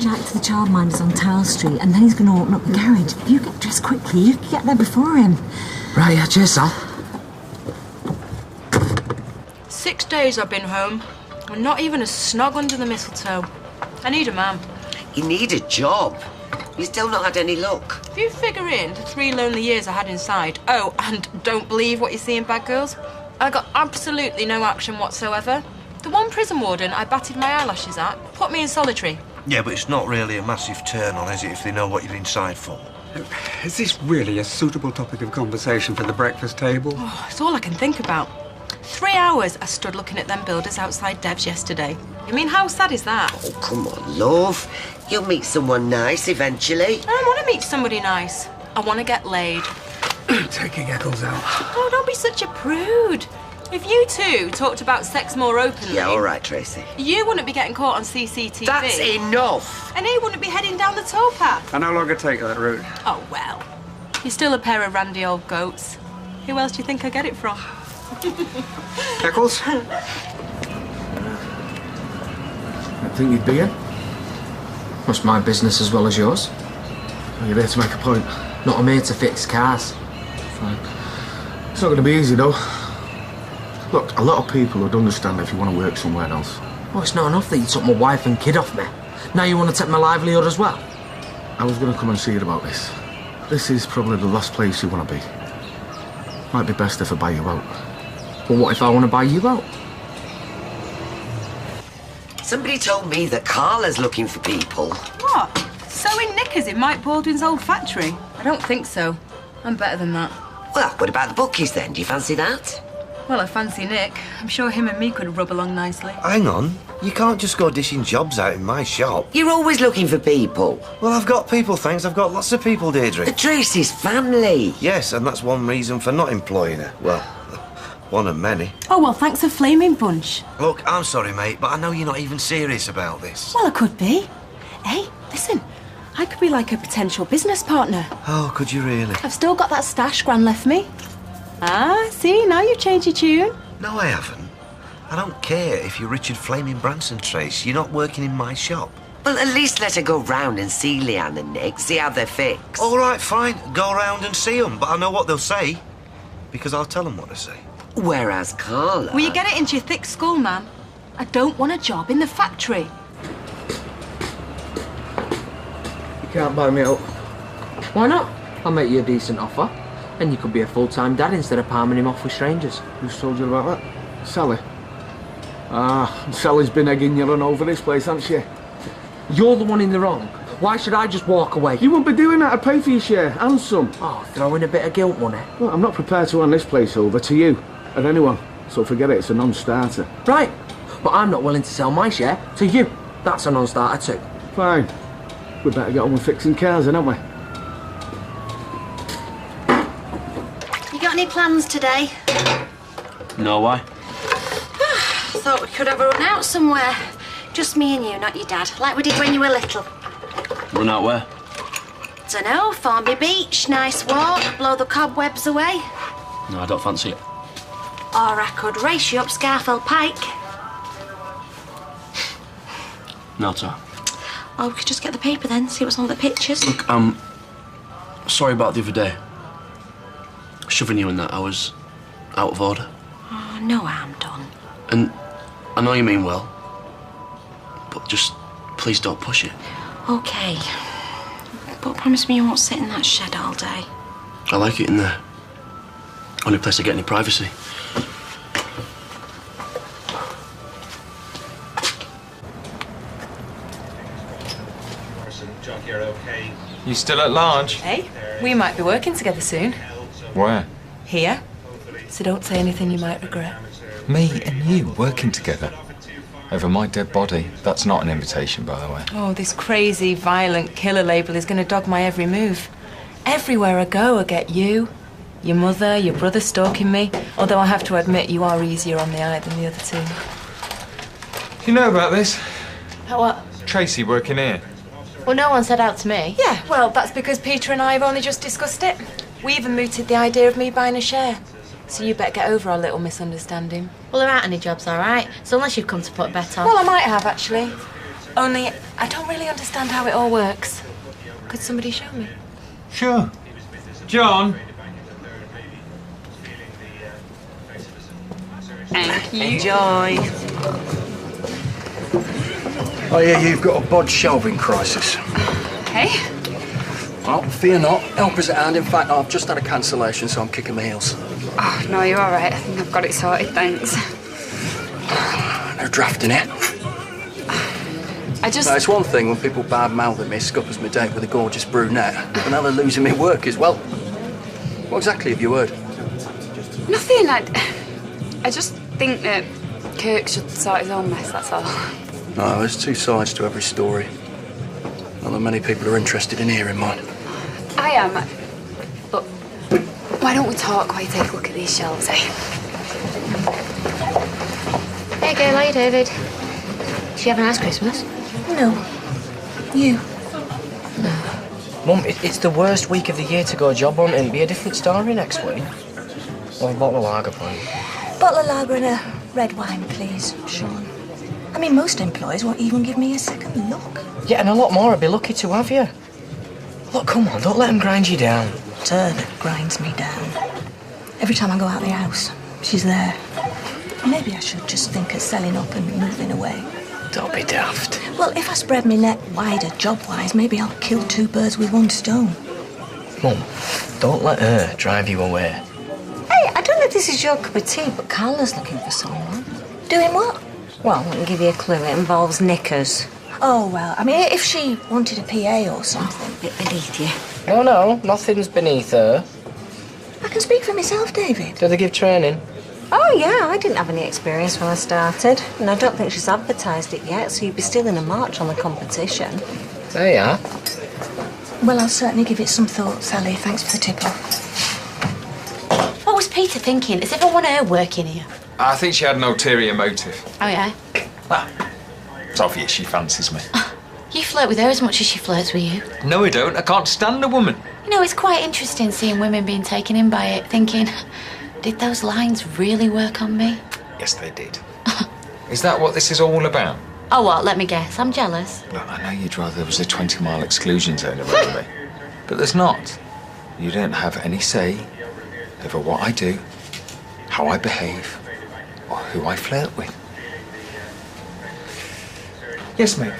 Jack to the childminders on Tower Street, and then he's going to open up the garage. If you get dressed quickly, you can get there before him. Right, yeah, cheers, Sal. 6 days I've been home, and not even a snog under the mistletoe. I need a man. You need a job. You still not had any luck. If you figure in the 3 lonely years I had inside, oh, and don't believe what you see in Bad Girls, I got absolutely no action whatsoever. The one prison warden I batted my eyelashes at put me in solitary. Yeah, but it's not really a massive turn on, is it, if they know what you're inside for? Is this really a suitable topic of conversation for the breakfast table? Oh, it's all I can think about. 3 hours I stood looking at them builders outside Dev's yesterday. I mean, how sad is that? Oh, come on, love. You'll meet someone nice eventually. I don't want to meet somebody nice. I want to get laid. Take your geckles out. Oh, don't be such a prude. If you two talked about sex more openly... Yeah, all right, Tracy. You wouldn't be getting caught on CCTV. That's enough. And he wouldn't be heading down the towpath. I no longer take that route. Oh, well. You're still a pair of randy old goats. Who else do you think I get it from? Geckles? I think you'd be here. What's my business as well as yours? Are you there to make a point? Not I'm here to fix cars. Fine. It's not going to be easy, though. Look, a lot of people would understand if you want to work somewhere else. Well, it's not enough that you took my wife and kid off me. Now you want to take my livelihood as well? I was going to come and see you about this. This is probably the last place you want to be. Might be best if I buy you out. Well, what if I want to buy you out? Somebody told me that Carla's looking for people. What? Sewing knickers in Mike Baldwin's old factory? I don't think so. I'm better than that. Well, what about the bookies then? Do you fancy that? Well, I fancy Nick. I'm sure him and me could rub along nicely. Hang on. You can't just go dishing jobs out in my shop. You're always looking for people. Well, I've got people, thanks. I've got lots of people, Deirdre. Tracy's family. Yes, and that's one reason for not employing her. Well, one of many. Oh, well, thanks a flaming bunch. Look, I'm sorry, mate, but I know you're not even serious about this. Well, I could be. Hey, listen. I could be like a potential business partner. Oh, could you really? I've still got that stash Gran left me. Ah, see, now you've changed your tune. No, I haven't. I don't care if you're Richard Flaming Branson, Trace. You're not working in my shop. Well, at least let her go round and see Leanne and Nick, see how they're fixed. All right, fine. Go round and see them, but I know what they'll say. Because I'll tell them what to say. Whereas Carla... Will you get it into your thick skull, man? I don't want a job in the factory. You can't buy me out. Why not? I'll make you a decent offer. And you could be a full-time dad instead of palming him off with strangers. Who's told you about that? Sally? Ah, Sally's been egging you on over this place, hasn't she? You're the one in the wrong. Why should I just walk away? You won't be doing that. I'd pay for your share, and some. Oh, throw in a bit of guilt money. Well, I'm not prepared to hand this place over to you, or anyone. So forget it, it's a non-starter. Right, but I'm not willing to sell my share to you. That's a non-starter too. Fine. We better get on with fixing cars, then, haven't we? You got any plans today? No, why? Thought we could have a run out somewhere. Just me and you, not your dad, like we did when you were little. Run out where? Dunno, Formby Beach, nice walk, blow the cobwebs away. No, I don't fancy it. Or I could race you up Scarfell Pike. No, sir. Or we could just get the paper then, see what's on the pictures. Look, sorry about the other day. Shoving you in that, I was out of order. Oh, no harm done. And I know you mean well, but just please don't push it. OK. But promise me you won't sit in that shed all day. I like it in there. Only place I get any privacy. You still at large? Hey, we might be working together soon. Where? Here. So don't say anything you might regret. Me and you working together? Over my dead body. That's not an invitation, by the way. Oh, this crazy, violent killer label is going to dog my every move. Everywhere I go, I get you, your mother, your brother stalking me. Although I have to admit, you are easier on the eye than the other two. You know about this? What? Tracy working here. Well, no one said out to me. Yeah, well, that's because Peter and I have only just discussed it. We even mooted the idea of me buying a share. So you better get over our little misunderstanding. Well, there aren't any jobs, all right? So unless you've come to put a bet on. Well, I might have, actually. Only I don't really understand how it all works. Could somebody show me? Sure. John? Thank you. Enjoy. I hear you've got a bod shelving crisis. Hey? Well, fear not. Help us at hand. In fact, I've just had a cancellation, so I'm kicking my heels. Oh, no, you're all right. I think I've got it sorted, thanks. No drafting it. I just... No, it's one thing when people bad-mouth at me, scuppers my date with a gorgeous brunette, but now they're losing me work as well. What exactly have you heard? Nothing. I just think that Kirk should sort his own mess, that's all. No, there's two sides to every story. Not that many people are interested in hearing mine. I am. Look, why don't we talk while you take a look at these shelves, eh? Hey, girl, how you, David? Did you have a nice Christmas? No. You? Mum, it's the worst week of the year to go job hunting. Be a different story next week. Or a bottle of lager, please. Bottle of lager and a red wine, please, Sean. I mean, most employees won't even give me a second look. Yeah, and a lot more. I'd be lucky to have you. Look, come on, don't let them grind you down. It's her that grinds me down. Every time I go out the house, she's there. Maybe I should just think of selling up and moving away. Don't be daft. Well, if I spread my net wider job-wise, maybe I'll kill two birds with one stone. Mum, don't let her drive you away. Hey, I don't know if this is your cup of tea, but Carla's looking for someone. Doing what? Well, I can give you a clue. It involves knickers. Oh, well, I mean, if she wanted a PA or something. Bit beneath you. No, nothing's beneath her. I can speak for myself, David. Do they give training? Oh, yeah, I didn't have any experience when I started. And I don't think she's advertised it yet, so you'd be still in a march on the competition. There you are. Well, I'll certainly give it some thought, Sally. Thanks for the tip-off. What was Peter thinking? Is everyone her working here? I think she had an ulterior motive. Oh, yeah? Well, it's obvious she fancies me. You flirt with her as much as she flirts with you. No, I don't. I can't stand a woman. You know, it's quite interesting seeing women being taken in by it, thinking, did those lines really work on me? Yes, they did. Is that what this is all about? Oh, what? Let me guess. I'm jealous. Look, I know you'd rather there was a 20-mile exclusion zone around me. But there's not. You don't have any say over what I do, how I behave, or who I flirt with. Yes, mate.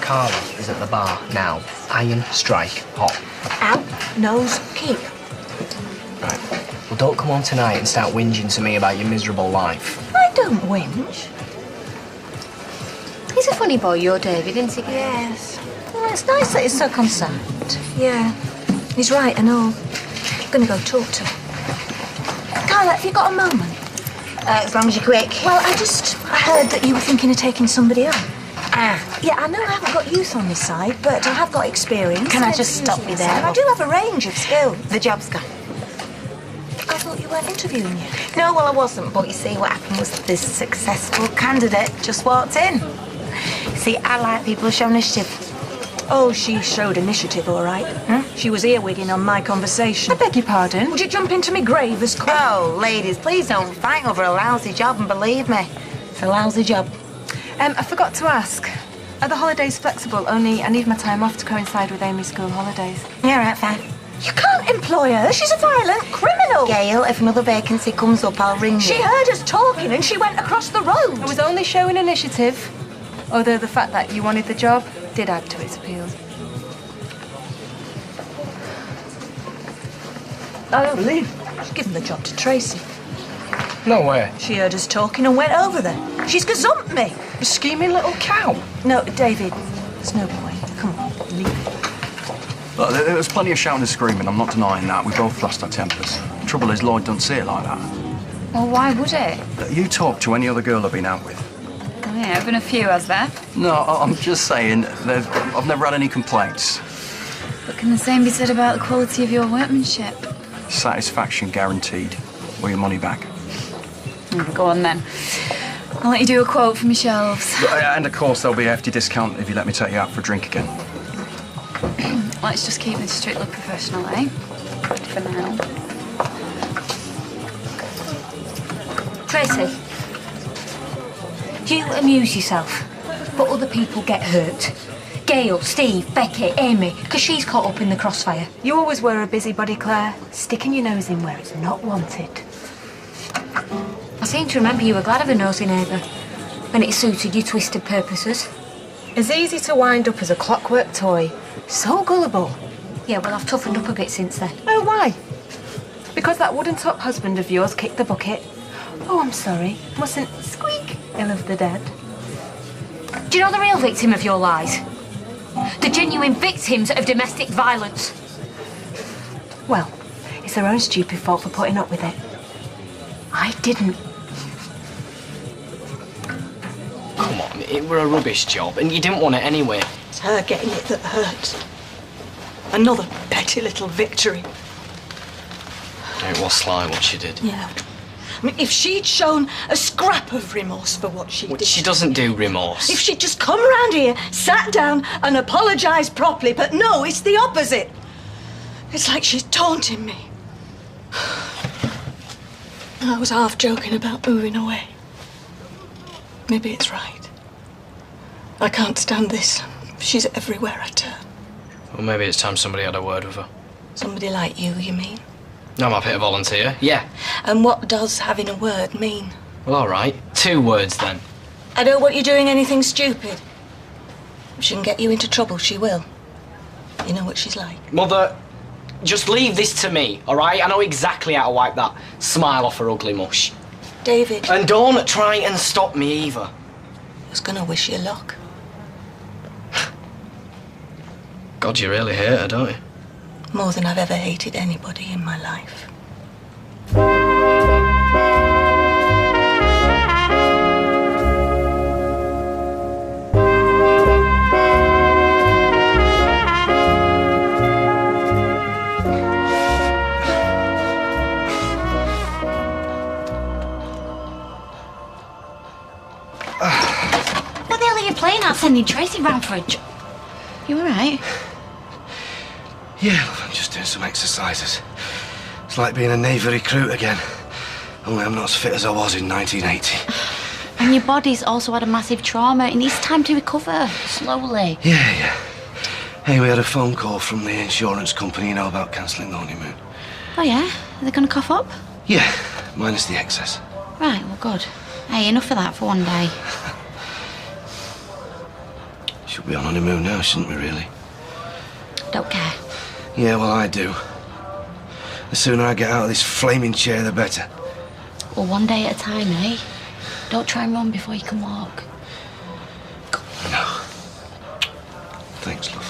Carla is at the bar now. Iron strike hot. Out, nose, keep. Right. Well, don't come on tonight and start whinging to me about your miserable life. I don't whinge. He's a funny boy, your David, isn't he? Yes. Well, it's nice that he's so concerned. Yeah. He's right and all. I'm gonna go talk to him. Carla, have you got a moment? As long as you're quick. Well, I heard that you were thinking of taking somebody on. Ah. Yeah, I know I haven't got youth on this side, but I have got experience. Can I just stop you there? And I do have a range of skills. The job's gone. I thought you weren't interviewing yet. No, well, I wasn't, but you see, what happened was this successful candidate just walked in. See, I like people who show initiative. Oh, she showed initiative, all right. She was earwigging on my conversation. I beg your pardon? Would you jump into me grave as quick? Oh, ladies, please don't fight over a lousy job, and believe me, it's a lousy job. I forgot to ask. Are the holidays flexible? Only I need my time off to coincide with Amy's school holidays. Yeah, right, fine. You can't employ her. She's a violent criminal. Gail, if another vacancy comes up, I'll ring you. She heard us talking and she went across the road. I was only showing initiative, although the fact that you wanted the job did add to its appeal. Oh, Lynn. She's given the job to Tracy. No way. She heard us talking and went over there. She's gazumped me. You scheming little cow. No, David, there's no point. Come on, leave it. Look, there was plenty of shouting and screaming, I'm not denying that. We both lost our tempers. Trouble is, Lloyd don't see it like that. Well, why would it? You talk to any other girl I've been out with. Oh, yeah, there have been a few, has there? No, I'm just saying, I've never had any complaints. But can the same be said about the quality of your workmanship? Satisfaction guaranteed. Or your money back. Go on, then. I'll let you do a quote from your shelves. And, of course, there'll be a hefty discount if you let me take you out for a drink again. Let's just keep it strictly professional, eh? For now. Tracy. You amuse yourself, but other people get hurt. Gail, Steve, Becky, Amy, because she's caught up in the crossfire. You always were a busybody, Claire, sticking your nose in where it's not wanted. I seem to remember you were glad of a nosy neighbour when it suited your twisted purposes. As easy to wind up as a clockwork toy. So gullible. Yeah, well, I've toughened up a bit since then. Oh, why? Because that wooden-top husband of yours kicked the bucket? Oh, I'm sorry. Mustn't squeak ill of the dead. Do you know the real victim of your lies? The genuine victims of domestic violence. Well, it's their own stupid fault for putting up with it. I didn't. Come on, it were a rubbish job, and you didn't want it anyway. It's her getting it that hurts. Another petty little victory. It was sly what she did. Yeah. I mean, if she'd shown a scrap of remorse for what she did... She doesn't do remorse. If she'd just come round here, sat down and apologised properly, but no, it's the opposite. It's like she's taunting me. I was half joking about moving away. Maybe it's right. I can't stand this. She's everywhere I turn. Well, maybe it's time somebody had a word with her. Somebody like you mean? I'm happy to volunteer, yeah. And what does having a word mean? Well, all right. 2 words, then. I don't want you doing anything stupid. If she can get you into trouble, she will. You know what she's like. Mother, just leave this to me, all right? I know exactly how to wipe that smile off her ugly mush. David. And don't try and stop me either. I was gonna wish you luck. God, you really hate her, don't you? More than I've ever hated anybody in my life. What the hell are you playing at, sending Tracy round for a You all right? Yeah, I'm just doing some exercises. It's like being a Navy recruit again. Only I'm not as fit as I was in 1980. And your body's also had a massive trauma. It needs time to recover, slowly. Yeah. Hey, we had a phone call from the insurance company, about cancelling the honeymoon. Oh, yeah? Are they going to cough up? Yeah, minus the excess. Right, well, good. Hey, enough of that for one day. Should be on honeymoon now, shouldn't we, really? Don't care. Yeah, well, I do. The sooner I get out of this flaming chair, the better. Well, one day at a time, eh? Don't try and run before you can walk. No. Thanks, love.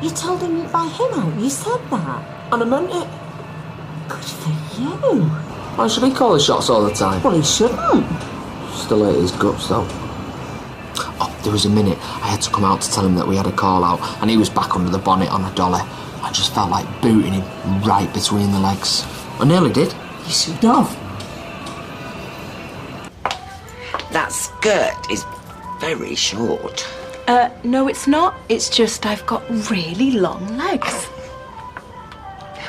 You told him you'd buy him out. You said that. And I meant it. Good for you. Why should he call the shots all the time? Well, he shouldn't. Still ate his guts, though. Oh, there was a minute I had to come out to tell him that we had a call out, and he was back under the bonnet on a dolly. I just felt like booting him right between the legs. I nearly did. You should have. That skirt is very short. No, it's not. It's just I've got really long legs.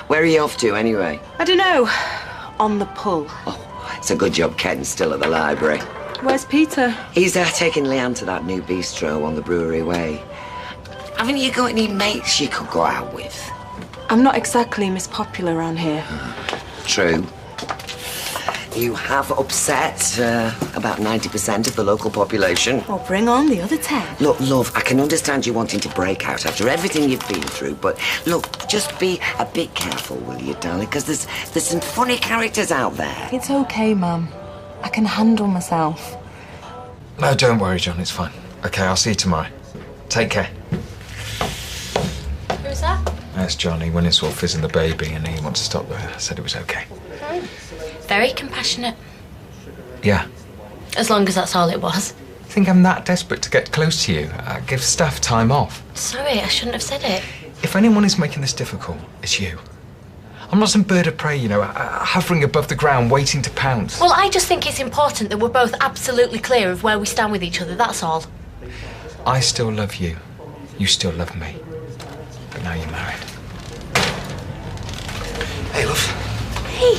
Where are you off to, anyway? I don't know. On the pull. Oh, it's a good job Ken's still at the library. Where's Peter? He's taking Leanne to that new bistro on the Brewery Way. Haven't you got any mates you could go out with? I'm not exactly Miss Popular around here. True. You have upset about 90% of the local population. Well, bring on the other 10. Look, love, I can understand you wanting to break out after everything you've been through, but look, just be a bit careful, will you, darling? Because there's some funny characters out there. It's okay, Mum. I can handle myself. No, don't worry, John, it's fine. Okay, I'll see you tomorrow. Take care. Who's that? That's Johnny. When it's all fizzing the baby and he wants to stop there, I said it was okay. Very compassionate. Yeah. As long as that's all it was. Think I'm that desperate to get close to you? Give staff time off. Sorry, I shouldn't have said it. If anyone is making this difficult, it's you. I'm not some bird of prey, hovering above the ground, waiting to pounce. Well, I just think it's important that we're both absolutely clear of where we stand with each other, that's all. I still love you. You still love me. But now you're married. Hey, love. Hey,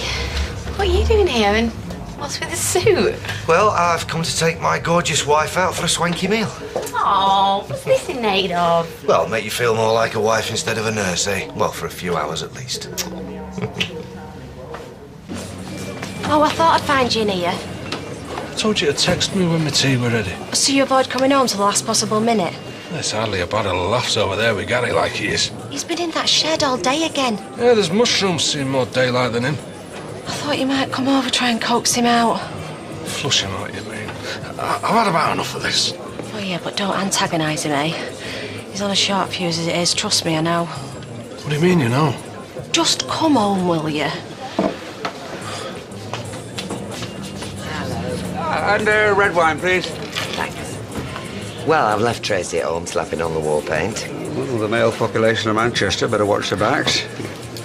what are you doing here and What's with the suit? Well, I've come to take my gorgeous wife out for a swanky meal. Oh, what's this in need of? Well, make you feel more like a wife instead of a nurse, eh? Well, for a few hours at least. Oh, I thought I'd find you in here. I told you to text me when my tea were ready. So you avoid coming home till the last possible minute? There's hardly a barrel of laughs over there with Gary like he is. He's been in that shed all day again. Yeah, there's mushrooms seen more daylight than him. I thought you might come over, try and coax him out. Flush him out, you mean? I've had about enough of this. Oh, yeah, but don't antagonise him, eh? He's on a short fuse as it is, trust me, I know. What do you mean, you know? Just come home, will you? And red wine, please. Thanks. Well, I've left Tracy at home slapping on the war paint. Well, the male population of Manchester better watch their backs.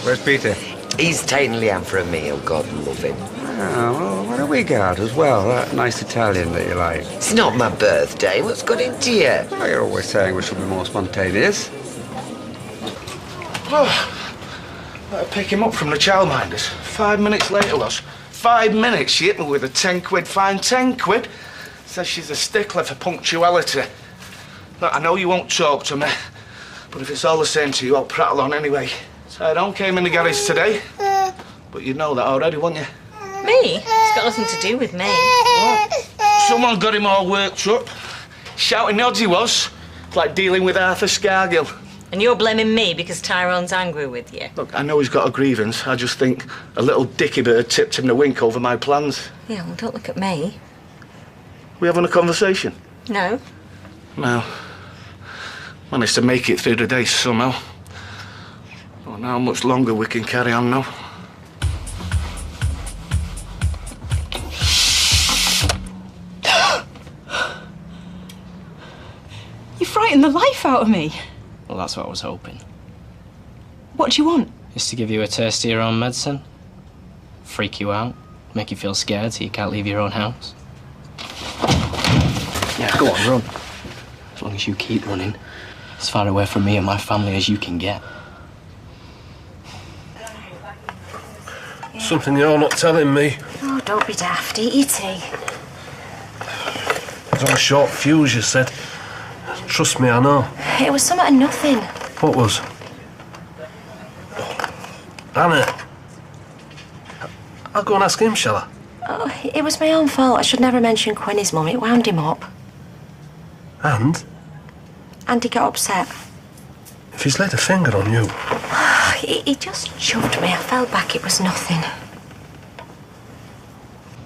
Where's Peter? He's taking Leanne for a meal, God love him. Oh, well, why don't we go out as well? That nice Italian that you like. It's not my birthday. What's got into you? Well, you're always saying we should be more spontaneous. Oh, better pick him up from the childminders. 5 minutes later, was. 5 minutes, she hit me with a 10 quid fine. 10 quid? Says she's a stickler for punctuality. Look, I know you won't talk to me, but if it's all the same to you, I'll prattle on anyway. Tyrone came in the garage today, but you know that already, wouldn't you? Me? It's got nothing to do with me. What? Someone got him all worked up. Shouting the odds he was. It's like dealing with Arthur Scargill. And you're blaming me because Tyrone's angry with you? Look, I know he's got a grievance. I just think a little dicky bird tipped him the wink over my plans. Yeah, well, don't look at me. We having a conversation? No. No. Managed to make it through the day somehow. I don't know how much longer we can carry on now. You frightened the life out of me. Well, that's what I was hoping. What do you want? Is to give you a taste of your own medicine. Freak you out. Make you feel scared so you can't leave your own house. Yeah, go on, run. As long as you keep running, as far away from me and my family as you can get. Something you're not telling me. Oh, don't be daft. Eat your tea. It's on a short fuse, you said. Trust me, I know. It was something of nothing. What was? Anna. I'll go and ask him, shall I? Oh, it was my own fault. I should never mention Quinny's mum. It wound him up. And? And he got upset. If he's laid a finger on you... He just shoved me. I fell back. It was nothing.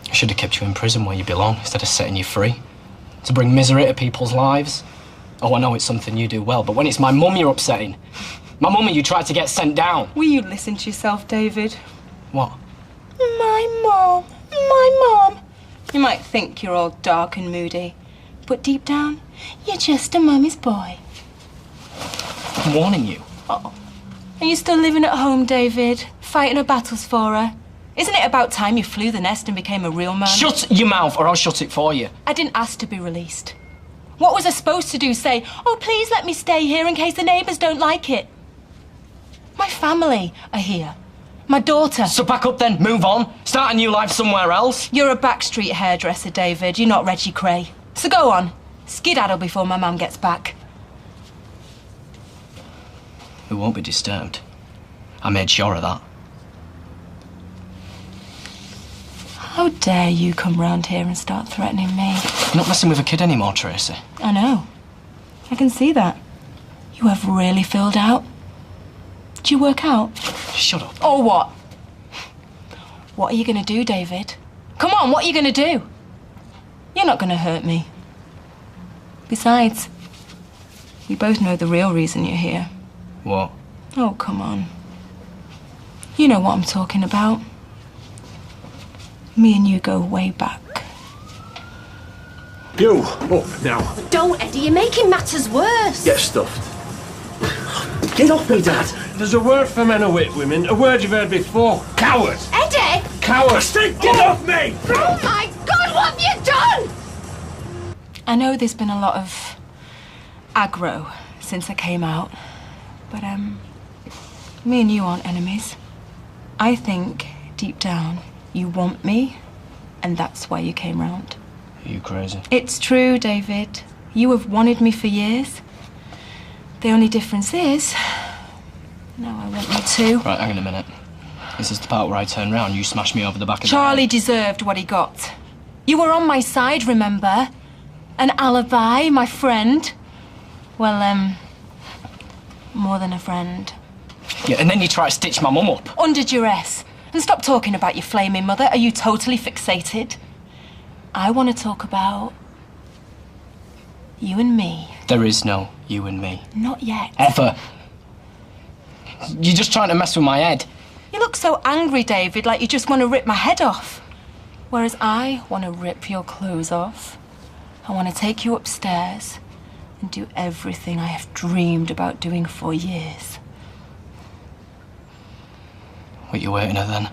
I should have kept you in prison where you belong instead of setting you free. To bring misery to people's lives. Oh, I know it's something you do well, but when it's my mum you're upsetting, my mummy you tried to get sent down. Will you listen to yourself, David? What? My mum. My mum. You might think you're all dark and moody, but deep down, you're just a mummy's boy. I'm warning you. Oh. Are you still living at home, David? Fighting her battles for her? Isn't it about time you flew the nest and became a real man? Shut your mouth or I'll shut it for you. I didn't ask to be released. What was I supposed to do? Say, oh, please let me stay here in case the neighbours don't like it? My family are here. My daughter. So back up then, move on. Start a new life somewhere else. You're a backstreet hairdresser, David. You're not Reggie Cray. So go on. Skedaddle before my mum gets back. We won't be disturbed. I made sure of that. How dare you come round here and start threatening me? You're not messing with a kid anymore, Tracy. I know. I can see that. You have really filled out. Do you work out? Shut up. Or what? What are you going to do, David? Come on, what are you going to do? You're not going to hurt me. Besides, we both know the real reason you're here. What? Oh, come on. You know what I'm talking about. Me and you go way back. You, up now. Don't, Eddie. You're making matters worse. Get stuffed. Get off me, Dad. There's a word for men who hit women, a word you've heard before. Coward. Eddie! Coward. Get off me! Oh, my God, what have you done? I know there's been a lot of aggro since I came out, but, me and you aren't enemies. I think, deep down, you want me, And that's why you came round. Are you crazy? It's true, David. You have wanted me for years. The only difference is, now I want you to. Right, hang on a minute. This is the part where I turn round, you smash me over the back of Charlie deserved what he got. You were on my side, remember? An alibi, my friend. Well, more than a friend. Yeah, and then you try to stitch my mum up. Under duress. And stop talking about your flaming mother. Are you totally fixated? I want to talk about you and me. There is no you and me. Not yet. Ever. You're just trying to mess with my head. You look so angry, David, like you just want to rip my head off. Whereas I want to rip your clothes off. I want to take you upstairs and do everything I have dreamed about doing for years. What you waiting at then?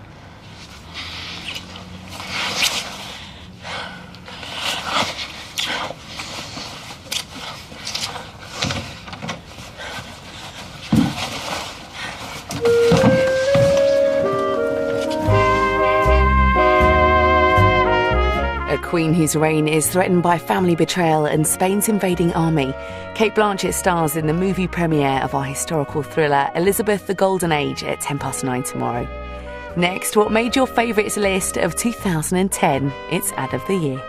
A queen whose reign is threatened by family betrayal and Spain's invading army. Kate Blanchett stars in the movie premiere of our historical thriller Elizabeth the Golden Age at 9:10 tomorrow. Next, what made your favourites list of 2010? It's Ad of the Year.